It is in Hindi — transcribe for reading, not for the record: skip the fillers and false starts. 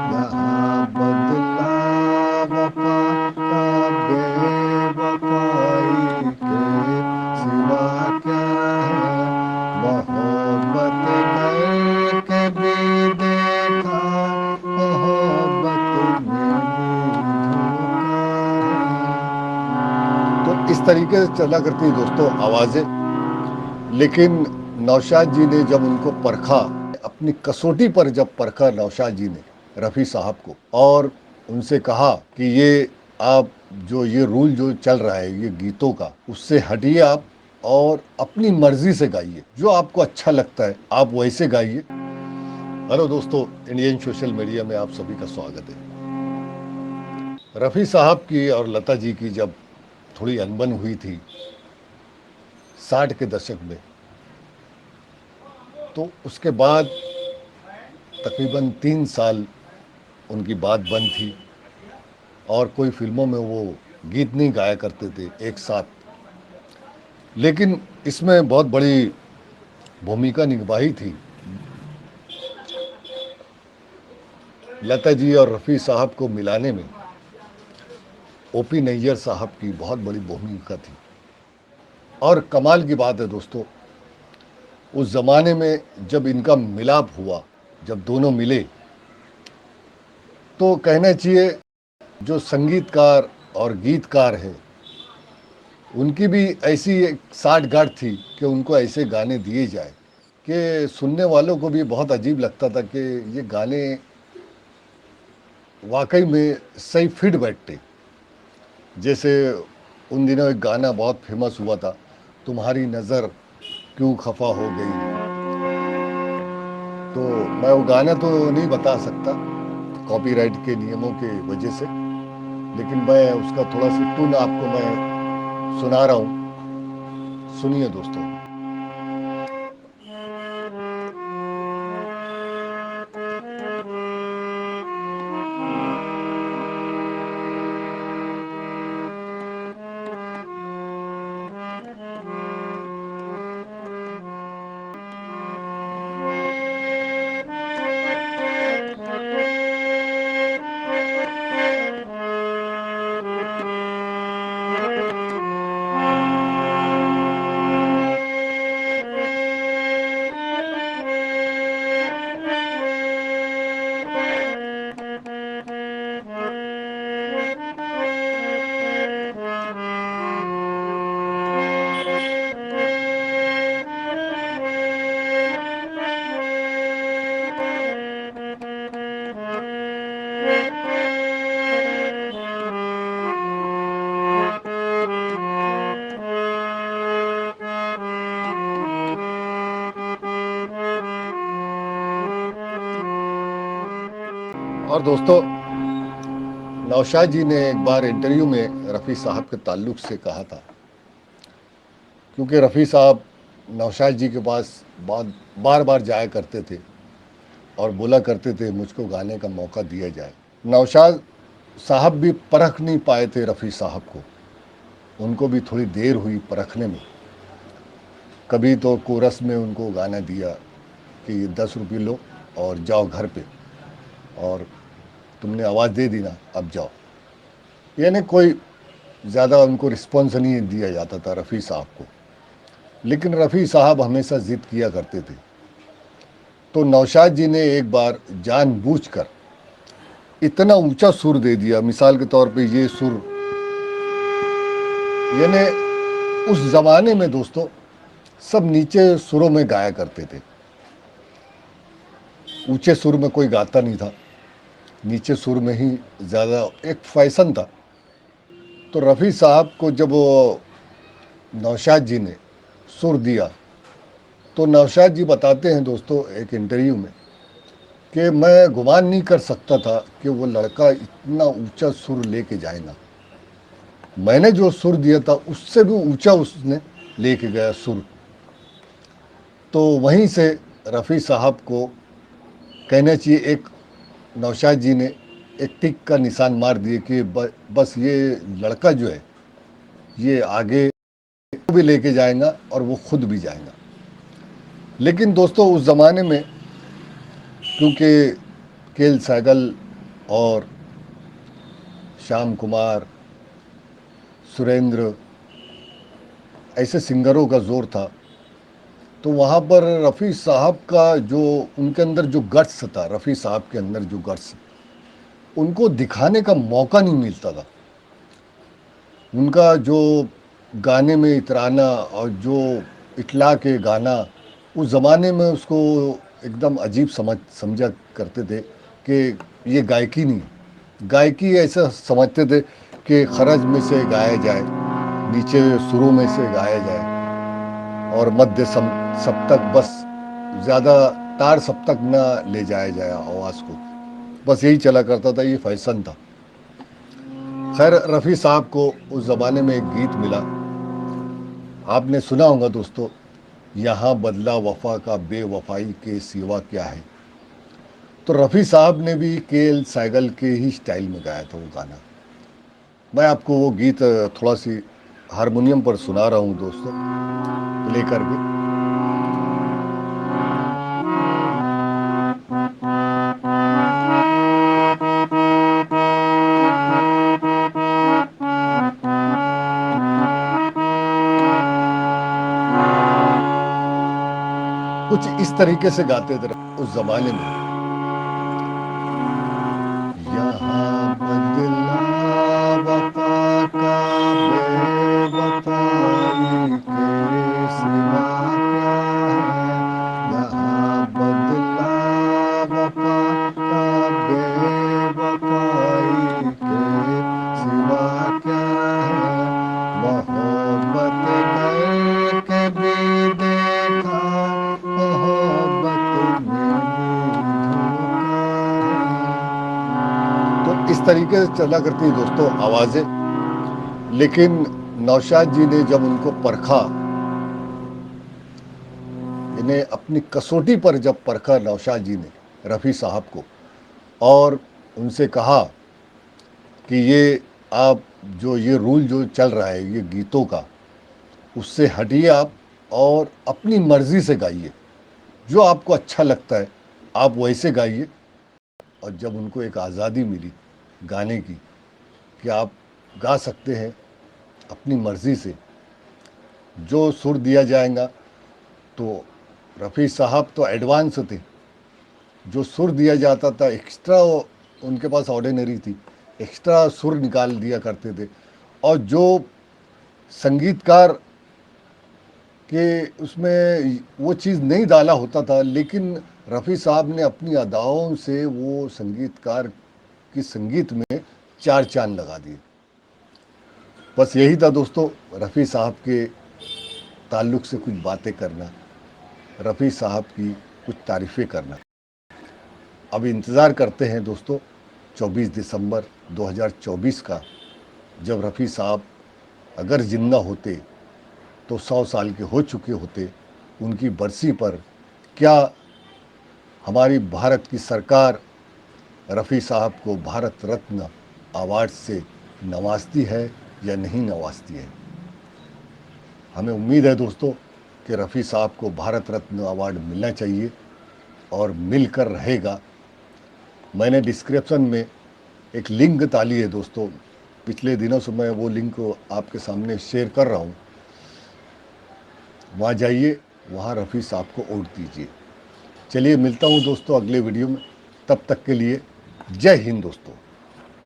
यहाँ बदला वफा का बेवफाई के सिवा क्या है। मोहब्बत करके भी देखा, मोहब्बत में भी धोखा है। तो इस तरीके से चला करती है दोस्तों आवाजें। लेकिन नौशाद जी ने जब उनको परखा, अपनी कसौटी पर जब परखा नौशाद जी ने रफ़ी साहब को, और उनसे कहा कि ये आप जो ये रूल जो चल रहा है ये गीतों का, उससे हटिए आप और अपनी मर्जी से गाइए, जो आपको अच्छा लगता है आप वैसे गाइए। हेलो दोस्तों, इंडियन सोशल मीडिया में आप सभी का स्वागत है। रफ़ी साहब की और लता जी की जब थोड़ी अनबन हुई थी 60 के दशक में, तो उसके बाद तकरीबन 3 साल उनकी बात बंद थी और कोई फिल्मों में वो गीत नहीं गाया करते थे एक साथ। लेकिन इसमें बहुत बड़ी भूमिका निभाई थी लता जी और रफ़ी साहब को मिलाने में ओपी नैयर साहब की बहुत बड़ी भूमिका थी। और कमाल की बात है दोस्तों, उस ज़माने में जब इनका मिलाप हुआ, जब दोनों मिले, तो कहना चाहिए जो संगीतकार और गीतकार हैं उनकी भी ऐसी एक साठ गांठ थी कि उनको ऐसे गाने दिए जाए कि सुनने वालों को भी बहुत अजीब लगता था कि ये गाने वाकई में सही फिट बैठते। जैसे उन दिनों एक गाना बहुत फेमस हुआ था, तुम्हारी नज़र क्यों खफा हो गई। तो मैं वो गाना तो नहीं बता सकता कॉपीराइट के नियमों के वजह से, लेकिन मैं उसका थोड़ा सा टून आपको मैं सुना रहा हूँ, सुनिए दोस्तों। और दोस्तों, नौशाद जी ने एक बार इंटरव्यू में रफ़ी साहब के ताल्लुक से कहा था, क्योंकि रफ़ी साहब नौशाद जी के पास बार बार जाया करते थे और बोला करते थे मुझको गाने का मौका दिया जाए। नौशाद साहब भी परख नहीं पाए थे रफ़ी साहब को, उनको भी थोड़ी देर हुई परखने में। कभी तो कोरस में उनको गाना दिया कि 10 रुपये लो और जाओ घर पे, और तुमने आवाज़ दे दी ना, अब जाओ। यानी कोई ज़्यादा उनको रिस्पॉन्स नहीं दिया जाता था रफ़ी साहब को। लेकिन रफ़ी साहब हमेशा ज़िद किया करते थे। तो नौशाद जी ने एक बार जानबूझकर इतना ऊंचा सुर दे दिया, मिसाल के तौर पे ये सुर, यानी उस ज़माने में दोस्तों सब नीचे सुरों में गाया करते थे, ऊंचे सुर में कोई गाता नहीं था, नीचे सुर में ही ज़्यादा एक फैशन था। तो रफ़ी साहब को जब वो नौशाद जी ने सुर दिया, तो नौशाद जी बताते हैं दोस्तों एक इंटरव्यू में कि मैं गुमान नहीं कर सकता था कि वो लड़का इतना ऊंचा सुर लेके जाएगा। मैंने जो सुर दिया था उससे भी ऊंचा उसने लेके गया सुर। तो वहीं से रफ़ी साहब को कहना चाहिए एक नौशाद जी ने एक टिक का निशान मार दिए कि बस ये लड़का जो है ये आगे भी लेके जाएगा और वो खुद भी जाएगा। लेकिन दोस्तों उस ज़माने में, क्योंकि केएल सहगल और श्याम कुमार, सुरेंद्र, ऐसे सिंगरों का जोर था। तो वहाँ पर रफ़ी साहब का जो उनके अंदर जो गट्स था, रफ़ी साहब के अंदर जो गट्स, उनको दिखाने का मौका नहीं मिलता था। उनका जो गाने में इतराना और जो इतला के गाना, उस ज़माने में उसको एकदम अजीब समझा करते थे कि ये गायकी नहीं, गायकी ऐसा समझते थे कि खरज में से गाया जाए, नीचे सुरों में से गाया जाए और मध्य सप्तक, बस ज़्यादा तार सप्तक ना ले जाया जाए आवाज़ को, बस यही चला करता था, ये फैशन था। खैर, रफ़ी साहब को उस ज़माने में एक गीत मिला, आपने सुना होगा दोस्तों, यहाँ बदला वफा का बेवफाई के सिवा क्या है। तो रफ़ी साहब ने भी के.एल. सहगल के ही स्टाइल में गाया था वो गाना। मैं आपको वो गीत थोड़ा सी हारमोनियम पर सुना रहा हूँ दोस्तों, प्ले करके। कुछ इस तरीके से गाते थे उस जमाने में। यहाँ बदला वफा का बेवफाई के सिवा क्या है, यहाँ बदला वफा का बेवफाई के सिवा क्या है, मोहब्बत करके भी देखा, मोहब्बत में भी धोखा है। तो इस तरीके से चला करती है दोस्तों आवाजें। लेकिन नौशाद जी ने जब उनको परखा, इन्हें अपनी कसौटी पर जब परखा नौशाद जी ने रफ़ी साहब को, और उनसे कहा कि ये आप जो ये रूल जो चल रहा है ये गीतों का, उससे हटिए आप और अपनी मर्जी से गाइए, जो आपको अच्छा लगता है आप वैसे गाइए। और जब उनको एक आज़ादी मिली गाने की कि आप गा सकते हैं अपनी मर्जी से, जो सुर दिया जाएगा, तो रफ़ी साहब तो एडवांस थे, जो सुर दिया जाता था एक्स्ट्रा, उनके पास ऑर्डिनरी थी, एक्स्ट्रा सुर निकाल दिया करते थे। और जो संगीतकार के उसमें वो चीज़ नहीं डाला होता था, लेकिन रफ़ी साहब ने अपनी अदाओं से वो संगीतकार की संगीत में चार चांद लगा दिए। बस यही था दोस्तों रफ़ी साहब के ताल्लुक़ से कुछ बातें करना, रफ़ी साहब की कुछ तारीफ़ें करना। अब इंतज़ार करते हैं दोस्तों 24 दिसंबर 2024 का, जब रफ़ी साहब अगर ज़िंदा होते तो 100 साल के हो चुके होते। उनकी बरसी पर क्या हमारी भारत की सरकार रफ़ी साहब को भारत रत्न अवार्ड से नवाजती है या नहीं नवाजती है। हमें उम्मीद है दोस्तों कि रफ़ी साहब को भारत रत्न अवार्ड मिलना चाहिए और मिलकर रहेगा। मैंने डिस्क्रिप्शन में एक लिंक डाली है दोस्तों, पिछले दिनों से मैं वो लिंक को आपके सामने शेयर कर रहा हूँ, वहाँ जाइए, वहाँ रफ़ी साहब को वोट दीजिए। चलिए मिलता हूँ दोस्तों अगले वीडियो में, तब तक के लिए जय हिंद दोस्तों।